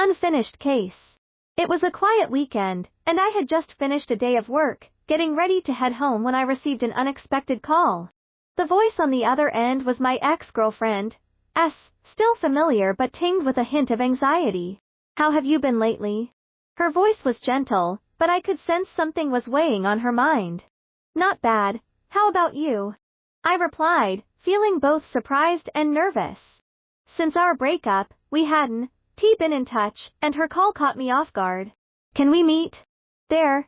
Unfinished case. It was a quiet weekend, and I had just finished a day of work, getting ready to head home when I received an unexpected call. The voice on the other end was my ex-girlfriend, S, still familiar but tinged with a hint of anxiety. How have you been lately? Her voice was gentle, but I could sense something was weighing on her mind. Not bad. How about you? I replied, feeling both surprised and nervous. Since our breakup, we hadn't been in touch, and her call caught me off guard. Can we meet? There's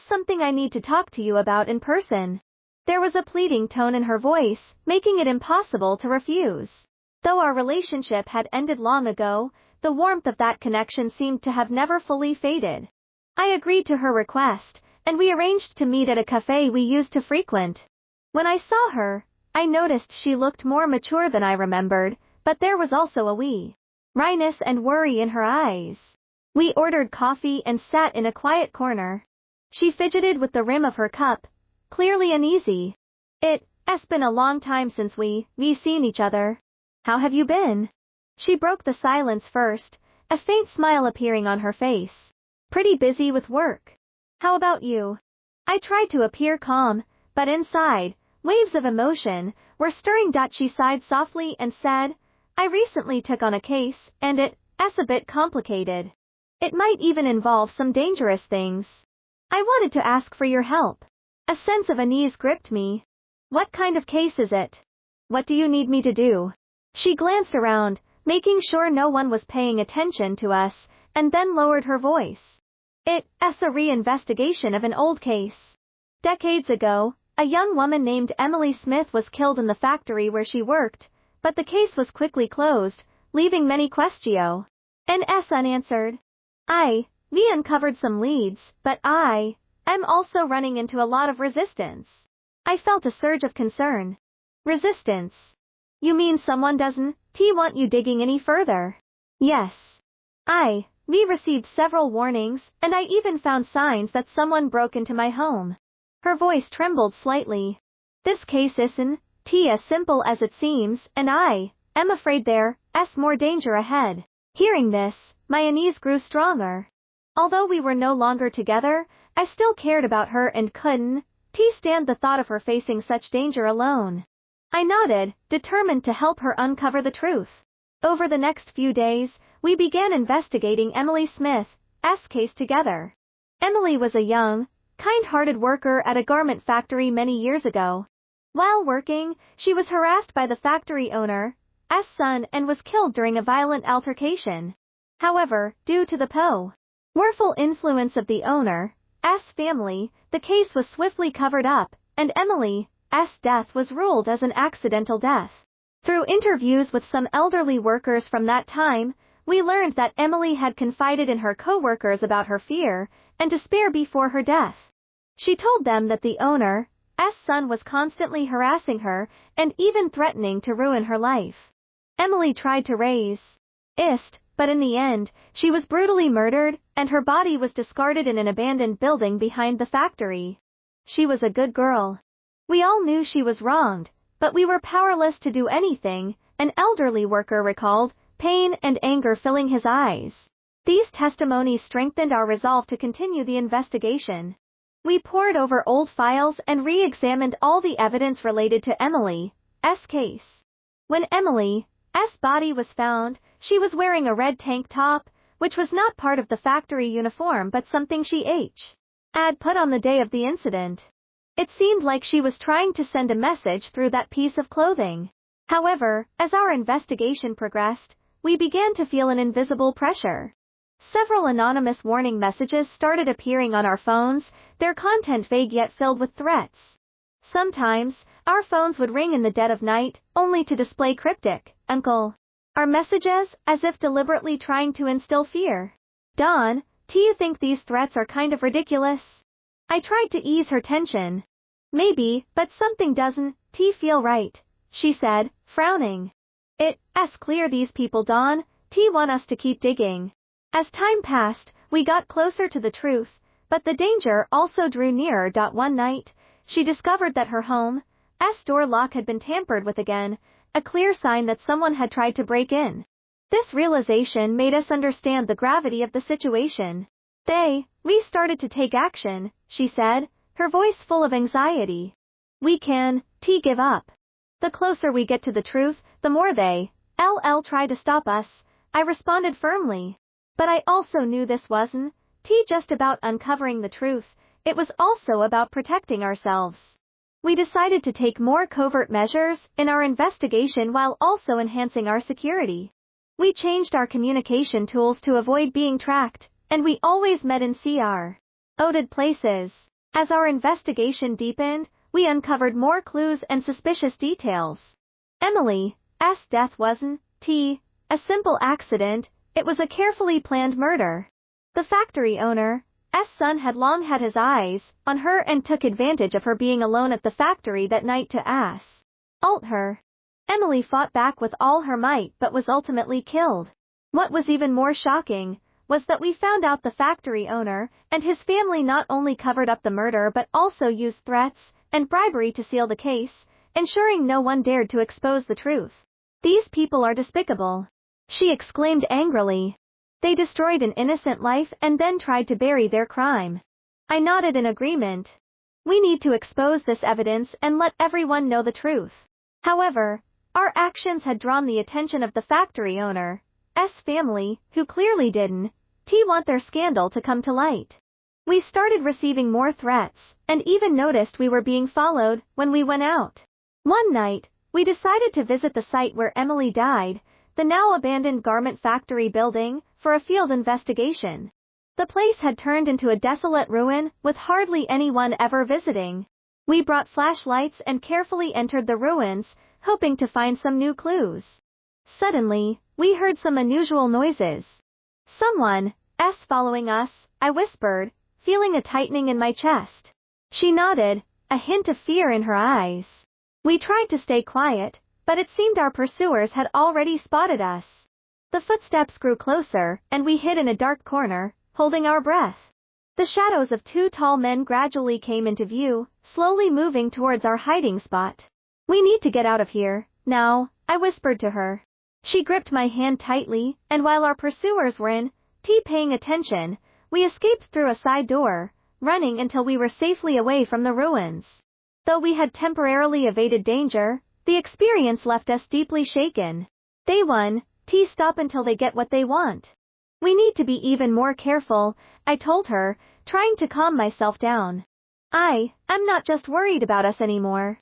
something I need to talk to you about in person. There was a pleading tone in her voice, making it impossible to refuse. Though our relationship had ended long ago, the warmth of that connection seemed to have never fully faded. I agreed to her request, and we arranged to meet at a cafe we used to frequent. When I saw her, I noticed she looked more mature than I remembered, but there was also a wee wryness and worry in her eyes. We ordered coffee and sat in a quiet corner. She fidgeted with the rim of her cup, clearly uneasy. It's been a long time since we seen each other. How have you been? She broke the silence first, a faint smile appearing on her face. Pretty busy with work. How about you? I tried to appear calm, but inside, waves of emotion were stirring. She sighed softly and said, I recently took on a case, and it's a bit complicated. It might even involve some dangerous things. I wanted to ask for your help. A sense of unease gripped me. What kind of case is it? What do you need me to do? She glanced around, making sure no one was paying attention to us, and then lowered her voice. It's a re-investigation of an old case. Decades ago, a young woman named Emily Smith was killed in the factory where she worked, but the case was quickly closed, leaving many questions unanswered. We uncovered some leads, but I'm also running into a lot of resistance. I felt a surge of concern. Resistance? You mean someone doesn't want you digging any further? Yes. We received several warnings, and I even found signs that someone broke into my home. Her voice trembled slightly. This case isn't as simple as it seems, and I am afraid there's more danger ahead. Hearing this, my unease grew stronger. Although we were no longer together, I still cared about her and couldn't stand the thought of her facing such danger alone. I nodded, determined to help her uncover the truth. Over the next few days, we began investigating Emily Smith's case together. Emily was a young, kind-hearted worker at a garment factory many years ago. While working, she was harassed by the factory owner's son and was killed during a violent altercation. However, due to the powerful influence of the owner's family, the case was swiftly covered up, and Emily's death was ruled as an accidental death. Through interviews with some elderly workers from that time, we learned that Emily had confided in her co-workers about her fear and despair before her death. She told them that the owner's son was constantly harassing her and even threatening to ruin her life. Emily tried to raise but in the end, she was brutally murdered, and her body was discarded in an abandoned building behind the factory. She was a good girl. We all knew she was wronged, but we were powerless to do anything, an elderly worker recalled, pain and anger filling his eyes. These testimonies strengthened our resolve to continue the investigation. We pored over old files and re-examined all the evidence related to Emily's case. When Emily's body was found, she was wearing a red tank top, which was not part of the factory uniform but something she had put on the day of the incident. It seemed like she was trying to send a message through that piece of clothing. However, as our investigation progressed, we began to feel an invisible pressure. Several anonymous warning messages started appearing on our phones, their content vague yet filled with threats. Sometimes, our phones would ring in the dead of night, only to display cryptic, "Uncle." Our messages, as if deliberately trying to instill fear. Dawn, do you think these threats are kind of ridiculous? I tried to ease her tension. Maybe, but something doesn't feel right, she said, frowning. It's clear these people Dawn want us to keep digging. As time passed, we got closer to the truth, but the danger also drew nearer. One night, she discovered that her home's door lock had been tampered with again, a clear sign that someone had tried to break in. This realization made us understand the gravity of the situation. We started to take action, she said, her voice full of anxiety. We can, give up. The closer we get to the truth, the more they, try to stop us, I responded firmly. But I also knew this wasn't, just about uncovering the truth, it was also about protecting ourselves. We decided to take more covert measures in our investigation while also enhancing our security. We changed our communication tools to avoid being tracked, and we always met in crowded places. As our investigation deepened, we uncovered more clues and suspicious details. Emily's death wasn't, a simple accident, it was a carefully planned murder. The factory owner's son had long had his eyes on her and took advantage of her being alone at the factory that night to assault her. Emily fought back with all her might but was ultimately killed. What was even more shocking was that we found out the factory owner and his family not only covered up the murder but also used threats and bribery to seal the case, ensuring no one dared to expose the truth. These people are despicable, she exclaimed angrily. They destroyed an innocent life and then tried to bury their crime. I nodded in agreement. We need to expose this evidence and let everyone know the truth. However, our actions had drawn the attention of the factory owner's family, who clearly didn't want their scandal to come to light. We started receiving more threats, and even noticed we were being followed when we went out. One night, we decided to visit the site where Emily died, the now abandoned garment factory building, for a field investigation. The place had turned into a desolate ruin, with hardly anyone ever visiting. We brought flashlights and carefully entered the ruins, hoping to find some new clues. Suddenly, we heard some unusual noises. Someone's following us, I whispered, feeling a tightening in my chest. She nodded, a hint of fear in her eyes. We tried to stay quiet, but it seemed our pursuers had already spotted us. The footsteps grew closer, and we hid in a dark corner, holding our breath. The shadows of two tall men gradually came into view, slowly moving towards our hiding spot. We need to get out of here, now, I whispered to her. She gripped my hand tightly, and while our pursuers were paying attention, we escaped through a side door, running until we were safely away from the ruins. Though we had temporarily evaded danger, the experience left us deeply shaken. They won, stop until they get what they want. We need to be even more careful, I told her, trying to calm myself down. I'm not just worried about us anymore.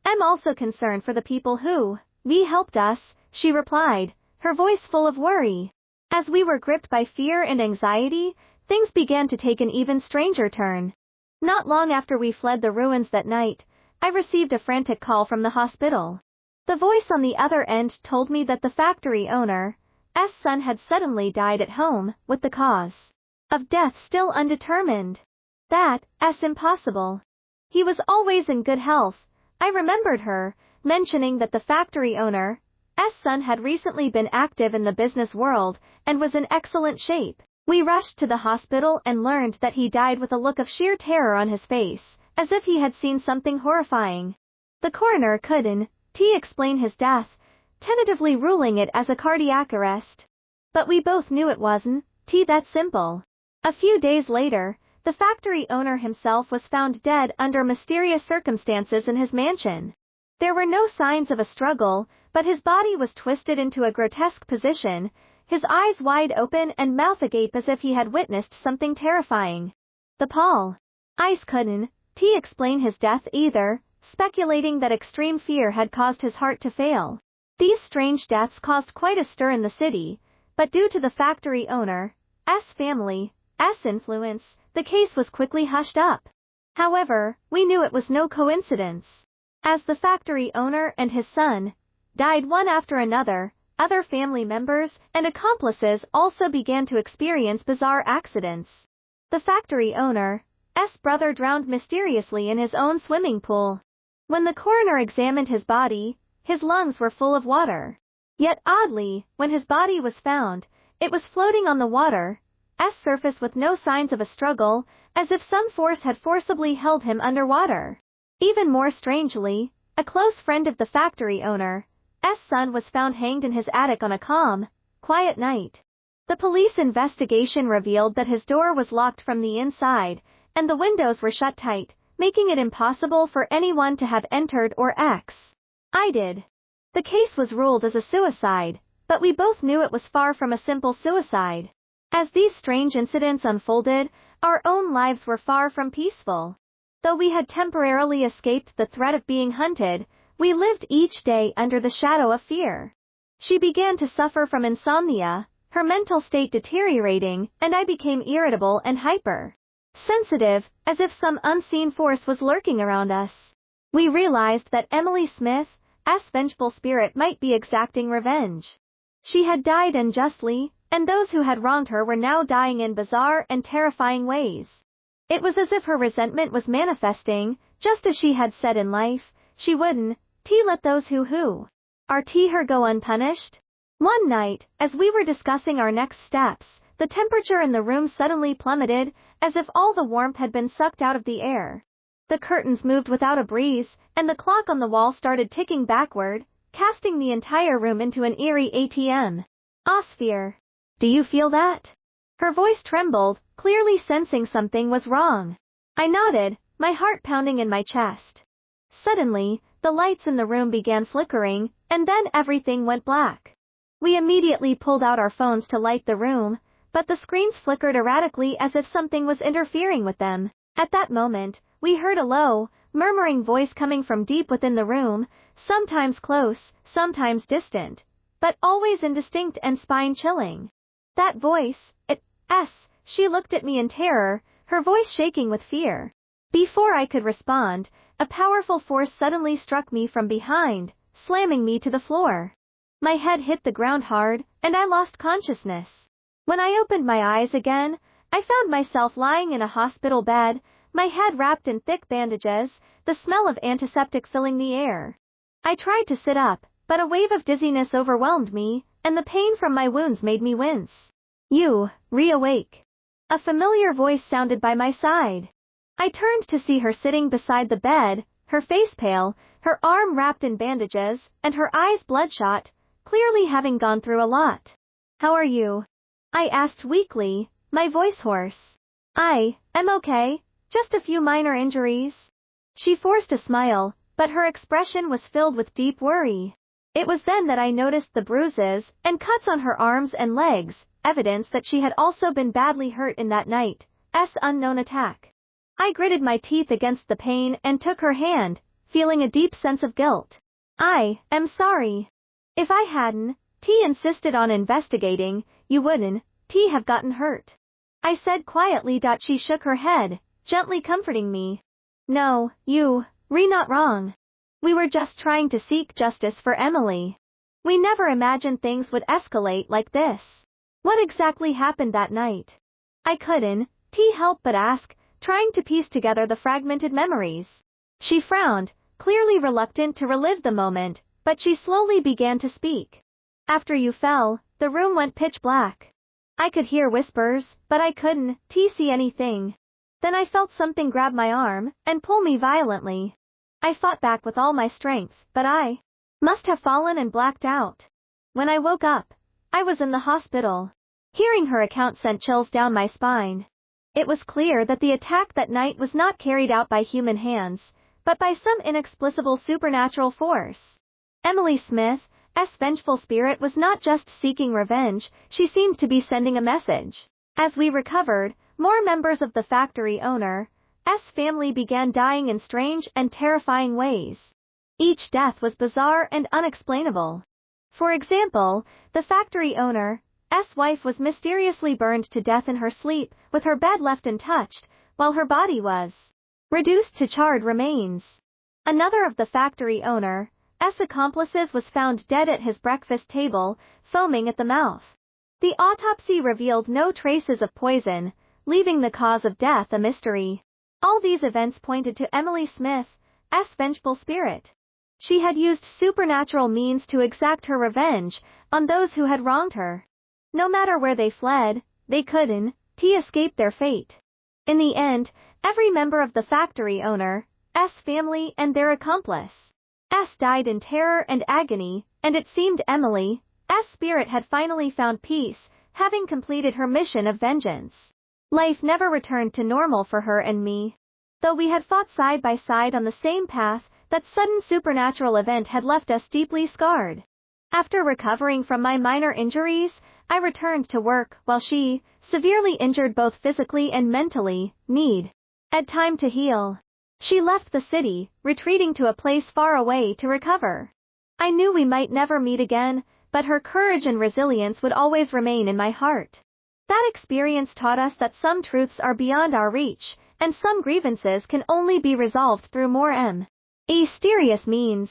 I'm also concerned for the people who helped us, she replied, her voice full of worry. As we were gripped by fear and anxiety, things began to take an even stranger turn. Not long after we fled the ruins that night, I received a frantic call from the hospital. The voice on the other end told me that the factory owner's son had suddenly died at home, with the cause of death still undetermined. That's impossible. He was always in good health. I remembered her mentioning that the factory owner's son had recently been active in the business world and was in excellent shape. We rushed to the hospital and learned that he died with a look of sheer terror on his face, as if he had seen something horrifying. The coroner couldn't explain his death, tentatively ruling it as a cardiac arrest. But we both knew it wasn't that simple. A few days later, the factory owner himself was found dead under mysterious circumstances in his mansion. There were no signs of a struggle, but his body was twisted into a grotesque position, his eyes wide open and mouth agape as if he had witnessed something terrifying. The police couldn't explain his death either, speculating that extreme fear had caused his heart to fail. These strange deaths caused quite a stir in the city, but due to the factory owner's family's influence, the case was quickly hushed up. However, we knew it was no coincidence. As the factory owner and his son died one after another, other family members and accomplices also began to experience bizarre accidents. The factory owner's brother drowned mysteriously in his own swimming pool. When the coroner examined his body, his lungs were full of water. Yet oddly, when his body was found, it was floating on the water's surface with no signs of a struggle, as if some force had forcibly held him underwater. Even more strangely, a close friend of the factory owner's S. son was found hanged in his attic on a calm, quiet night. The police investigation revealed that his door was locked from the inside, and the windows were shut tight, making it impossible for anyone to have entered or I did. The case was ruled as a suicide, but we both knew it was far from a simple suicide. As these strange incidents unfolded, our own lives were far from peaceful. Though we had temporarily escaped the threat of being hunted, we lived each day under the shadow of fear. She began to suffer from insomnia, her mental state deteriorating, and I became irritable and hyper-sensitive, as if some unseen force was lurking around us. We realized that Emily Smith's vengeful spirit might be exacting revenge. She had died unjustly, and those who had wronged her were now dying in bizarre and terrifying ways. It was as if her resentment was manifesting, just as she had said in life, she wouldn't let those who are her go unpunished. One night, as we were discussing our next steps, the temperature in the room suddenly plummeted, as if all the warmth had been sucked out of the air. The curtains moved without a breeze, and the clock on the wall started ticking backward, casting the entire room into an eerie atmosphere. Do you feel that? Her voice trembled, clearly sensing something was wrong. I nodded, my heart pounding in my chest. Suddenly, the lights in the room began flickering, and then everything went black. We immediately pulled out our phones to light the room, but the screens flickered erratically as if something was interfering with them. At that moment, we heard a low, murmuring voice coming from deep within the room, sometimes close, sometimes distant, but always indistinct and spine-chilling. That voice, she looked at me in terror, her voice shaking with fear. Before I could respond, a powerful force suddenly struck me from behind, slamming me to the floor. My head hit the ground hard, and I lost consciousness. When I opened my eyes again, I found myself lying in a hospital bed, my head wrapped in thick bandages, the smell of antiseptic filling the air. I tried to sit up, but a wave of dizziness overwhelmed me, and the pain from my wounds made me wince. You, reawake. A familiar voice sounded by my side. I turned to see her sitting beside the bed, her face pale, her arm wrapped in bandages, and her eyes bloodshot, clearly having gone through a lot. How are you? I asked weakly, my voice hoarse. I am okay, just a few minor injuries. She forced a smile, but her expression was filled with deep worry. It was then that I noticed the bruises and cuts on her arms and legs, evidence that she had also been badly hurt in that night's unknown attack. I gritted my teeth against the pain and took her hand, feeling a deep sense of guilt. I am sorry. If I hadn't insisted on investigating, you wouldn't have gotten hurt. I said quietly. She shook her head, gently comforting me. No, you're not wrong. We were just trying to seek justice for Emily. We never imagined things would escalate like this. What exactly happened that night? I couldn't help but ask, trying to piece together the fragmented memories. She frowned, clearly reluctant to relive the moment, but she slowly began to speak. After you fell, the room went pitch black. I could hear whispers, but I couldn't see anything. Then I felt something grab my arm and pull me violently. I fought back with all my strength, but I must have fallen and blacked out. When I woke up, I was in the hospital. Hearing her account sent chills down my spine. It was clear that the attack that night was not carried out by human hands, but by some inexplicable supernatural force. Emily Smith's vengeful spirit was not just seeking revenge, she seemed to be sending a message. As we recovered, more members of the factory owner's family began dying in strange and terrifying ways. Each death was bizarre and unexplainable. For example, the factory owner's wife was mysteriously burned to death in her sleep, with her bed left untouched, while her body was reduced to charred remains. Another of the factory owner's accomplices was found dead at his breakfast table, foaming at the mouth. The autopsy revealed no traces of poison, leaving the cause of death a mystery. All these events pointed to Emily Smith's vengeful spirit. She had used supernatural means to exact her revenge on those who had wronged her. No matter where they fled, they couldn't escape their fate. In the end, every member of the factory owner's family and their accomplice died in terror and agony, And it seemed Emily's spirit had finally found peace, having completed her mission of vengeance. Life never returned to normal for her and me. Though we had fought side by side on the same path, that sudden supernatural event had left us deeply scarred. After recovering from my minor injuries, I returned to work, while she, severely injured both physically and mentally, needed time to heal. She left the city, retreating to a place far away to recover. I knew we might never meet again, but her courage and resilience would always remain in my heart. That experience taught us that some truths are beyond our reach, and some grievances can only be resolved through more mysterious means.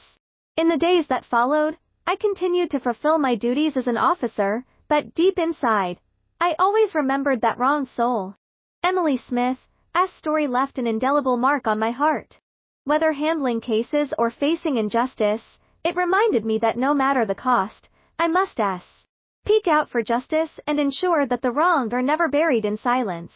In the days that followed, I continued to fulfill my duties as an officer, but deep inside, I always remembered that wronged soul. Emily Smith's story left an indelible mark on my heart. Whether handling cases or facing injustice, it reminded me that no matter the cost, I must speak out for justice and ensure that the wronged are never buried in silence.